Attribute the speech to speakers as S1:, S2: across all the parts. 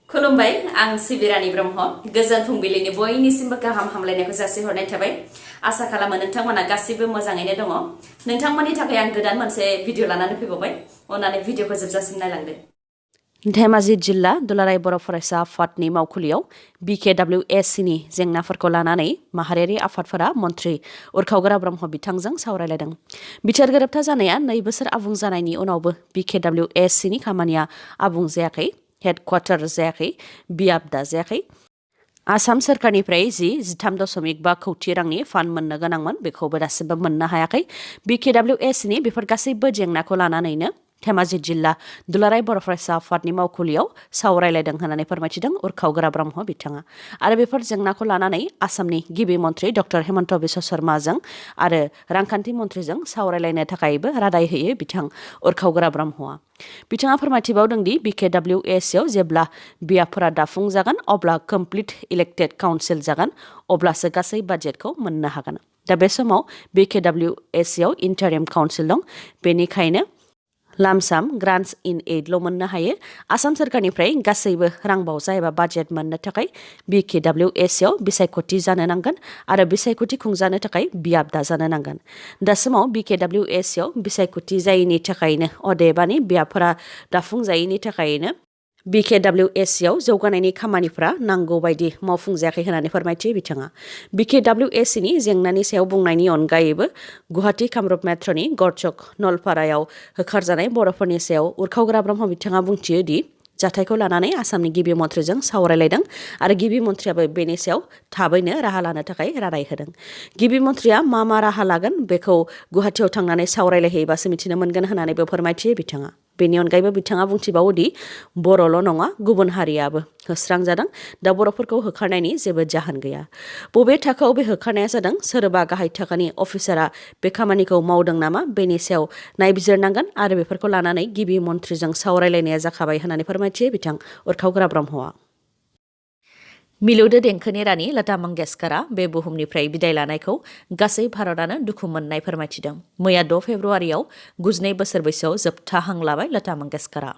S1: खुलुमबाय आं सिबिरानि ब्रह्म गोजोन फुंबिलिनि बयनिसिमबो गाहाम हामलायनायखौ जासिहरनाय थाबाय आसा खालामो नोंथांमोना गासिबो मोजाङैनो दङ नोंथांमोननि थाखाय आं गोदान मोनसे भिडिअ लानानै फैबावबाय अननानै भिडिअखौ जोबजासिम नायलांदो धेमाजि जिल्ला दुलाराय बर' फरायसा आफादनि मावखुलियाव BKWSनि जेंनाफोरखौ लानानै माहारियारि आफादफोरा मन्थ्रि उरखावग्रा ब्रह्म बिथांजों सावरायलायदों बिथार गोरोबथा जानाया 2 बोसोर आबुं जानायनि उनावबो BKWSनि खामानिया आबुं जायाखै हेडक्वार्टार जायाखै बियाब दाजायाखै आसाम सोरखारनिफ्राय 13.5 कौटि रांनि फान्ड मोननो गोनांमोन बेखौबो दासिमबो मोननो हायाखै BKWSनि बेफोर गासैबो जेंनाखौ लानानैनो धेमाजि जिल्ला दुलाराय बर' फरायसा आफादनि मावखुलियाव सावरायलायदों होननानै फोरमायथिदों उरखावग्रा ब्रह्म बिथाङा आरो बेफोर जेंनाखौ लानानै आसामनि गिबि मन्थ्रि डक्टर हेमन्त बिश्व शर्माजों आरो रांखान्थि मन्थ्रिजों सावरायलायनो थाखायबो रादाय होयो बिथां उरखावग्रा ब्रह्मआ बिथाङा फोरमायथिबावदों दि BKWSआव जेब्ला बियाबफोरा दाफुंजागोन अब्ला कमप्लिट इलेक्टेड काउन्सिल जागोन अब्लासो गासै बाजेटखौ मोननो हागोन दा बे समाव BKWSआव इन्टारिम काउन्सिल दं बेनिखायनो लामसाम ग्रान्ट्स इन एइडल' मोननो हायो आसाम सोरखारनिफ्राय गासैबो रां बावजा एबा बाजेट मोननो थाखाय BKWSआव बिसायख'थि जानो नांगोन आरो बिसायख'थि खुंजानो थाखाय बियाब दाजानो नांगोन दासिमाव BKWSआव बिसायख'थि जायैनि थाखायनो अदेबानि बियाबफोरा दाफुंजायैनि थाखायनो BKWSआव जौगानायनि खामानिफोरा नांगौ बायदि मावफुंजायाखै होननानै फोरमायथियो बिथाङा BKWSनि जेंनानि सायाव बुंनायनि अनगायैबो गुवाहाटी कामरुप मेट्र'नि गरचक नलपारायाव होखारजानाय बर'फोरनि सायाव उरखावग्रा ब्रह्म बिथाङा बुंथियो दि जाथायखौ लानानै आसामनि गिबि मन्थ्रिजों सावरायलायदों आरो गिबि मन्थ्रियाबो बेनि सायाव थाबैनो राहा लानो थाखाय रादाय होदों गिबि मन्थ्रिया मा राहा लागोन बेखौ गुवाहाटीयाव थांनानै सावरायलायहैबासो मिथिनो मोनगोन होननानैबो फोरमायथियो बिथाङा बेनि अनगायैबो बिथाङा बुंथिबावो दि बर'ल' नङा गुबुन हारियाबो होस्रांजादों दा बर'फोरखौ होखारनायनि जेबो जाहोन गैया बबे थाखोआव बे होखारनाया जादों सोरबा गाहाय थाखोनि अफिसारा बे खामानिखौ मावदों नामा बेनि सायाव नायबिजिरनांगोन आरो बेफोरखौ लानानै गिबि मन्थ्रिजों सावरायलायनाया जाखाबाय होननानै फोरमायथियो बिथां उरखावग्रा ब्रह्मआ मिलौदो देंखोनि रानि लता मंगेशकरा बे बुहुमनिफ्राय बिदाय लानायखौ गासै भारतआनो दुखु मोननाय फोरमायथिदों मैया 6 फेब्रुवारियाव 92 बोसोर बैसोआव जोबथा हां लाबाय लता मंगेशकरा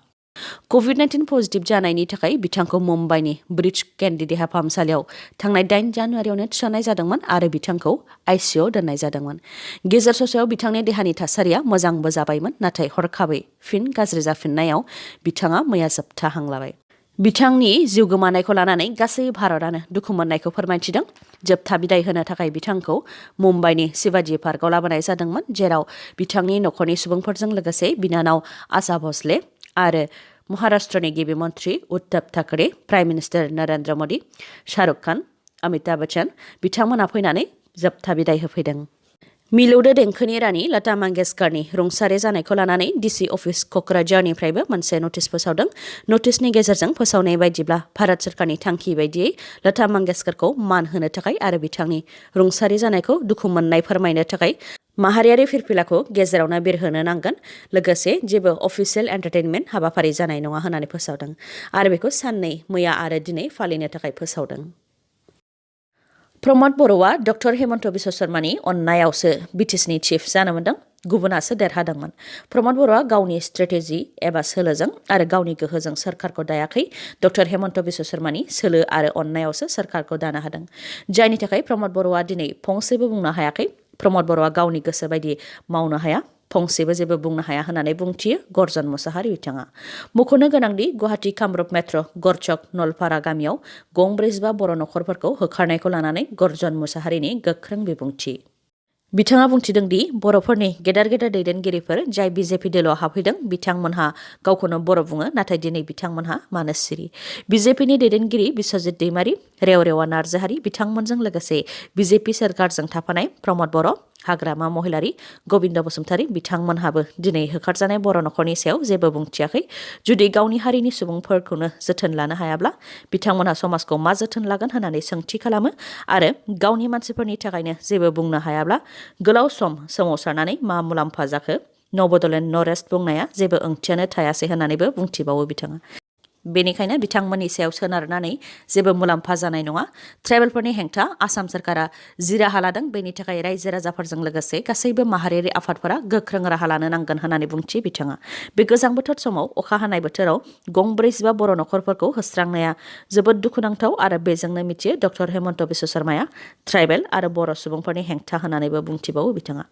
S1: COVID-19 पजिटिभ जानायनि थाखाय बिथांखौ मुम्बाइनि ब्रिज केन्डी देहा फाहामसालियाव थांनाय 8 जानुवारियावनो थिसननाय जादोंमोन आरो बिथांखौ ICUआव दोननाय जादोंमोन गेजेर ससेयाव बिथांनि देहानि थासारिया मोजांबो जाबायमोन नाथाय हरखाबै फिन गाज्रि जाफिननायाव बिथाङा मैया जोबथा हां लाबाय बिथांनि जिउ गोमानायखौ लानानै गासै भारतआनो दुखु मोननायखौ फोरमायथिदों जोबथा बिदाय होनो थाखाय बिथांखौ मुम्बाइनि शिवाजी पार्कआव लाबोनाय जादोंमोन जेराव बिथांनि नखरनि सुबुंफोरजों लोगोसे बिनानाव आशा भसले आरो महाराष्ट्रनि गिबि मन्थ्रि उद्धव ठाकरे प्राइम मिनिस्टार नरेन्द्र मदि शाहरुख खान अमिताभ बच्चन बिथांमोना फैनानै जोबथा बिदाय होफैदों मिलौदो देंखोनि रानि लता मंगेशकरनि रुंसारि जानायखौ लानानै DC अफिस क'क्राझारनिफ्रायबो मोनसे नटिस फोसावदों नटिसनि गेजेरजों फोसावनाय बायदिब्ला भारत सोरखारनि थांखि बायदियै लता मंगेशकरखौ मान होनो थाखाय आरो बिथांनि रुंसारि जानायखौ दुखु मोननाय फोरमायनो थाखाय माहारियारि फिरफिलाखौ गेजेरावनो बिरहोनो नांगोन लोगोसे जेबो अफिसियेल एन्टारटेनमेन्ट हाबाफारि जानाय नङा होननानै फोसावदों आरो बेखौ साननै मैया आरो दिनै फालिनो थाखाय फोसावदों प्रमद बर'आ डक्टर हेमन्त बिश्व शर्मानि अननायावसो BTSनि चिफ जानो मोन्दों गुबुनासो देरहादोंमोन प्रमद बर'आ गावनि स्ट्रेटेजि एबा सोलोजों आरो गावनि गोहोजों सोरखारखौ दायाखै डक्टर हेमन्त बिश्व शर्मानि सोलो आरो अननायावसो सोरखारखौ दानो हादों जायनि थाखाय प्रमद बर'आ दिनै फंसेबो बुंनो हायाखै प्रमद बर'आ गावनि गोसो बायदि मावनो हाया फंसेबो जेबो बुंनो हाया होननानै बुंथियो गर्जन मुसाहारि बिथाङा मख'नो गोनांदि गुवाहाटी कामरुप मेट्र' गरचक नलपारा गामियाव गं 45 बर' नखरफोरखौ होखारनायखौ लानानै गर्जन मुसाहारिनि गोख्रों बिबुंथि बिथाङा बुंथिदों दि बर'फोरनि गेदेर दैदेनगिरिफोर जाय BJP दोलोआव हाबफैदों बिथांमोनहा गावखौनो बर' बुङो नाथाय दिनै बिथांमोनहा मानो सिरि BJPनि दैदेनगिरि बिश्वजित दैमारि रेवरेवा नार्जाहारि बिथांमोनजों लोगोसे BJP सोरखारजों थाफानाय प्रमद बर' हाग्रामा महिलारि गबिन्द बसुमतारी बिथांमोनहाबो दिनै होखारजानाय बर' नखरनि सायाव जेबो बुंथियाखै जुदि गावनि हारिनि सुबुंफोरखौनो जोथोन लानो हायाब्ला बिथांमोनहा समाजखौ मा जोथोन लागोन होननानै सोंथि खालामो आरो गावनि मानसिफोरनि थाखायनो जेबो बुंनो हायाब्ला गोलाव सम सोमावसारनानै मा मुलाम्फा जाखो नो बड'लेण्ड नो रेस्ट बुंनाया जेबो ओंथियानो थायासै होननानैबो बुंथिबावो बिथाङा बेनिखायनो बिथांमोननि सायाव सोनारनानै जेबो मुलाम्फा जानाय नङा। ट्राइबेलफोरनि हेंथा आसाम सरकारा जि राहा लादों बेनि थाखाय रायजो राजाफोरजों लोगोसे गासैबो माहारियारि आफादफोरा गोख्रों राहा लानो नांगोन होननानै बुंथियो बिथाङा। बे गोजां बोथोर समाव अखा हानाय बोथोराव गंब्रै जिबा बर' नखरफोरखौ होस्रांनाया जोबोद दुखुनांथाव आरो बेजोंनो मिथियो डक्टर हेमन्त बिश्व शर्माया ट्राइबेल आरो बर' सुबुंफोरनि हेंथा होननानैबो बुंथिबावो बिथाङा।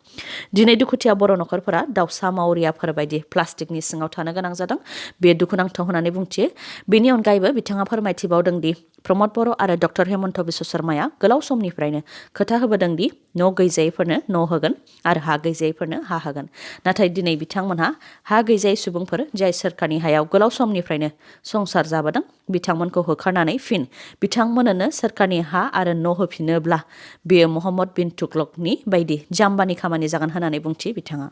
S1: दिनै दुखुथिया बर' नखरफोरा दाउसा मावरियाफोर बायदि प्लास्टिकनि सिङाव थानो गोनां जादों। बे दुखुनांथाव होननानै बुंथियो। बेनि अनगायैबो बिथाङा फोरमायथिबावदों दि प्रमद बर' आरो डक्टर हेमन्त बिश्व शर्माया गोलाव समनिफ्रायनो खोथा होबोदों दि न' गैजायैफोरनो न' होगोन आरो हा गैजायैफोरनो हा होगोन। नाथाय दिनै बिथांमोनहा हा गैजायै सुबुंफोर जाय सोरखारनि हायाव गोलाव समनिफ्रायनो संसार जाबोदों बिथांमोनखौ होखारनानै फिन बिथांमोननो सोरखारनि हा आरो न' होफिनोब्ला बेयो मोहम्मद बिन तुगलकनि बायदि जाम्बानि खामानि जागोन होननानै बुंथियो बिथाङा।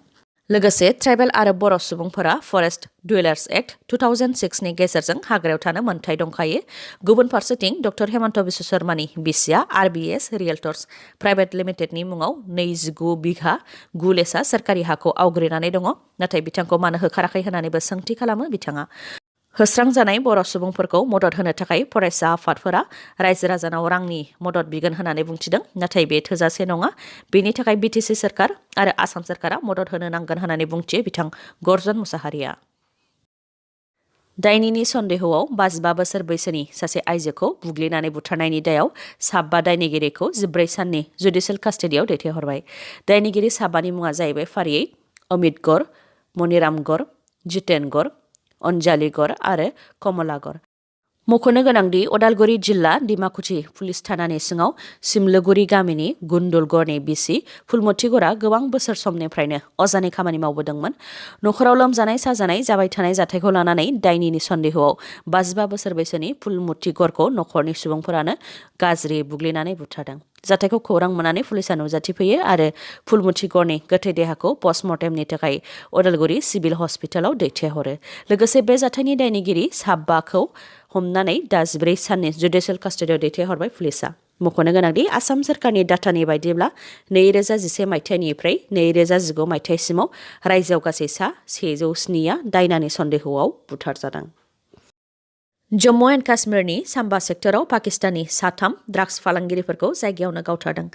S1: लोगोसे ट्राइबेल आरो बर' सुबुंफोरा फरेस्ट डुवेलार्स एक्ट 2006नि गेजेरजों हाग्रायाव थानो मोन्थाय दंखायो। गुबुन फारसेथिं डक्टर हेमन्त बिश्व शर्मानि बिसिया RBS रियेल्टर्स प्राइभेट लिमिटेडनि मुङाव 29 बिघा 9 लेसा सोरखारि हाखौ आवग्रिनानै दङ। नाथाय बिथांखौ मानो होखाराखै होननानैबो सोंथि खालामो बिथाङा। होस्रांजानाय बर' सुबुंफोरखौ मदद होनो थाखाय फरायसा आफादफोरा रायजो राजानाव रांनि मदद बिगोन होननानै बुंथिदों। नाथाय बे थोजासे नङा। बेनि थाखाय BTC सरकार आरो आसाम सरकारा मदद होनो नांगोन होननानै बुंथियो बिथां गर्जन मुसाहारिया। दायनिनि सन्देहआव 55 बोसोर बैसोनि सासे आइजोखौ बुग्लिनानै बुथारनायनि दायाव 7 दायनिगिरिखौ 14 साननि जुडिसियेल कास्टडियाव दैथायहरबाय। दायनिगिरि 7नि मुङा जाहैबाय फारियै अमित गर, मनिराम गर, जितेन गर, अन्जालि गर आरो कमला गर। मख'नो गोनांदि अदालगुरि जिल्ला डिमाकुसि पुलिस थानानि सिङाव सिमलुगुरि गामिनि गुन्दुल गरनि बिसि फुलमथि गरा गोबां बोसोर समनिफ्रायनो अजानि खामानि मावबोदोंमोन। नखराव लोमजानाय साजानाय जाबाय थानाय जाथायखौ लानानै दायनिनि सन्देहआव 55 बोसोर बैसोनि फुलमथि गरखौ नखरनि सुबुंफोरानो गाज्रि बुग्लिनानै बुथारदों। जाथायखौ खौरां मोननानै पुलिसा नुजाथिफैयो आरो फुलमथि गरनि गोथै देहाखौ पस्टमर्टेमनि थाखाय अदालगुरि सिभिल हस्पिटालाव दैथायहरो। लोगोसे बे जाथायनि दायनिगिरि 7खौ हमनानै दा 14 साननि जुडिसियेल कास्टडियाव दैथायहरबाय पुलिसा। मख'नो गोनांदि आसाम सरकारनि डाटानि बायदिब्ला 2011 मायथाइनिफ्राय 2015 मायथाइसिमाव रायजोआव गासै 107आ दायनानि सन्देहआव बुथारजादों। जम्मु एन्ड काश्मीरनि साम्बा सेक्टराव पाकिस्तानी 3 ड्राग्स फालांगिरिफोरखौ जायगायावनो गावथारदों।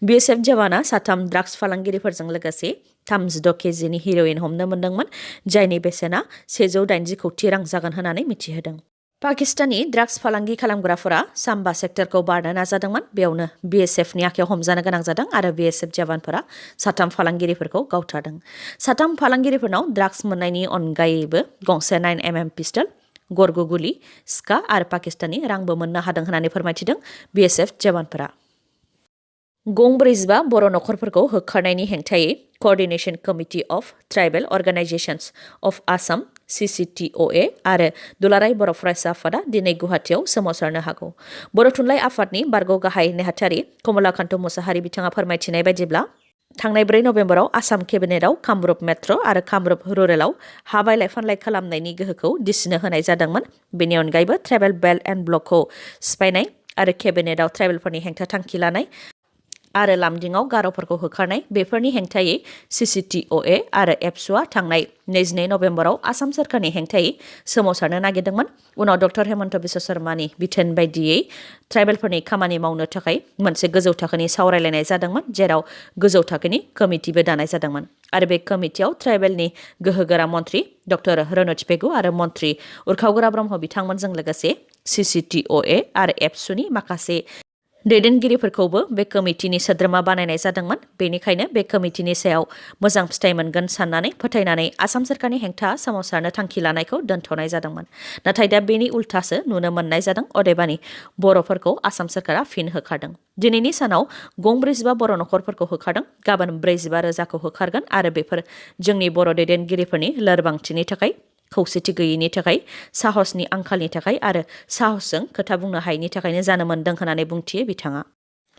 S1: BSF जवाना 3 ड्राग्स फालांगिरिफोरजों लोगोसे 36 केजिनि हिर'इन हमनो मोन्दोंमोन, जायनि बेसेना 180 कौटि रां जागोन होननानै मिथिहोदों। पाकिस्तानी ड्राग्स फालांगि खालामग्राफोरा साम्बा सेक्टरखौ बारनो नाजादोंमोन। बेयावनो BSFनि आखायाव हमजानो गोनां जादों आरो BSF जवानफोरा 3 फालांगिरिफोरखौ गावथारदों। 3 फालांगिरिफोरनाव ड्राग्स मोननायनि अनगायैबो गंसे 9mm पिस्टल, गरगु गुलि, स्का आरो पाकिस्तानी रांबो मोननो हादों होननानै फोरमायथिदों BSF जवानफोरा। गंब्रै जिबा बर' नखरफोरखौ होखारनायनि हेंथायै coordination committee of tribal organisations of Assam CCTOA आरो दुलाराय बर' फरायसा आफादा दिनै गुवाहाटीआव सोमावसारनो हागौ। बर' थुनलाइ आफादनि बारग' गाहाय नेहाथारि कमलाकान्त मुसाहारि बिथाङा फोरमायथिनाय बायदिब्ला थांनाय 4 नबेम्बराव आसाम केबिनेटआव कामरुप मेट्र' आरो कामरुप रुरेलाव हा बायलाय फानलाय खालामनायनि गोहोखौ दिसिनो होनाय जादोंमोन। बेनि अनगायैबो ट्राइबेल बेल्ट एन्ड ब्लकखौ सिफायनाय आरो केबिनेटआव ट्राइबेलफोरनि हेंथा थांखि लानाय आरो लामदिंआव गार'फोरखौ होखारनाय बेफोरनि हेंथायै CCTOA आरो एबसुआ थांनाय 22 नबेम्बराव आसाम सरकारनि हेंथायै सोमावसारनो नागिरदोंमोन। उनाव डक्टर हेमन्त बिश्व शर्मानि बिथोन बायदियै ट्राइबेलफोरनि खामानि मावनो थाखाय मोनसे गोजौ थाखोनि सावरायलायनाय जादोंमोन, जेराव गोजौ थाखोनि कमिटिबो दानाय जादोंमोन आरो बे कमिटियाव ट्राइबेलनि गोहोगोरा मन्त्रि डक्टर रनज पेगु आरो मन्त्रि उरखावगोरा ब्रह्म बिथांमोनजों लोगोसे CCTOA आरो एबसुनि माखासे दैदेनगिरिफोरखौबो बे कमिटिनि सोद्रोमा बानायनाय जादोंमोन। बेनिखायनो बे कमिटिनि सायाव मोजां फिथाइ मोनगोन साननानै फोथायनानै आसाम सरकारनि हेंथा सोमावसारनो थांखि लानायखौ दोनथ'नाय जादोंमन। नाथाय दा बेनि उल्थासो नुनो मोननाय जादों। अदेबानि बर'फोरखौ आसाम सरकारा फिन होखारदों। दिनैनि सानाव गंब्रै जिबा बर' नखरफोरखौ होखारदों। गाबोन 45 रोजाखौ होखारगोन आरो बेफोर जोंनि बर' दैदेनगिरिफोरनि लोरबांथिनि थाखाय, खौसेथि गैयैनि थाखाय, साहसनि आंखालनि थाखाय आरो साहसजों खोथा बुंनो हायैनि थाखायनो जानो मोन्दों होननानै बुंथियो बिथाङा।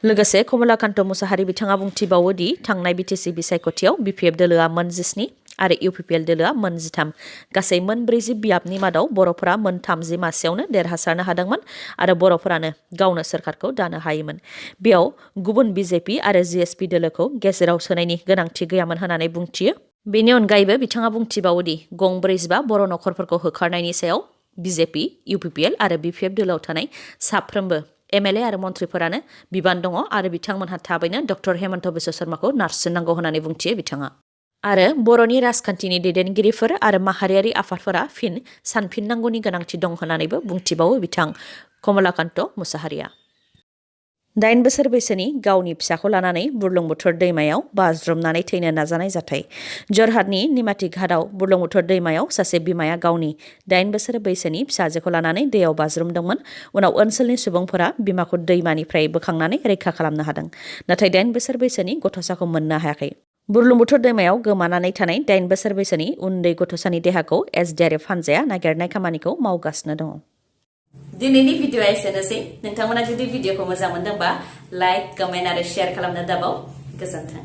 S1: लोगोसे कमलाकान्त मुसाहारि बिथाङा बुंथिबावो दि थांनाय BTC बिसायख'थियाव BPF दोलोआ मोन 17 आरो UPPL दोलोआ मोन 13। गासै मोन 40 बियाबनि मादाव बर'फोरा मोन 30 मासियावनो देरहासारनो हादोंमोन आरो बर'फोरानो गावनो सोरखारखौ दानो हायोमोन। बेयाव गुबुन BJP आरो GSP दोलोखौ गेजेराव सोनायनि गोनांथि गैयामोन होननानै बुंथियो। बेनि अनगायैबो बिथाङा बुंथिबावो दि गंब्रै जिबा बर' नखरफोरखौ होखारनायनि सायाव
S2: BJP, UPPL आरो BPF दोलोआव थानाय साफ्रोमबो MLA आरो मन्थ्रिफोरानो बिबान दङ आरो बिथांमोनहा थाबैनो डक्टर हेमन्त बिश्व शर्माखौ नारसिननांगौ होननानै बुंथियो बिथाङा। आरो बर'नि राजखान्थिनि दैदेनगिरिफोर आरो माहारियारि आफादफोरा फिन सानफिननांगौनि गोनांथि दं होननानैबो बुंथिबावो बिथां कमलाकान्त मुसाहारिया। 8 बोसोर बैसोनि गावनि फिसाखौ लानानै बुरलुंबुथुर दैमायाव बाज्रुमनानै थैनो नाजानाय जाथाय। जरहाटनि निमाती घाटआव बुरलुंबुथुर दैमायाव सासे बिमाया गावनि 8 बोसोर बैसोनि फिसाजोखौ लानानै दैयाव बाज्रुमदोंमोन। उनाव ओनसोलनि सुबुंफोरा बिमाखौ दैमानिफ्राय बोखांनानै रैखा खालामनो हादों। नाथाय 8 बोसोर बैसोनि गथ'साखौ मोननो हायाखै। बुरलुंबुथुर दैमायाव गोमानानै थानाय 8 बोसोर बैसोनि उन्दै गथ'सानि देहाखौ SDRF हानजाया नागिरनाय खामानिखौ मावगासिनो दङ।
S1: दिनैनि भिडिअआ एसेनोसै। नोंथांमोना जुदि भिडिअखौ मोजां मोनदोंबा लाइक, कमेन्ट आरो शेयार खालामनो दाबाव। गोजोन्थों।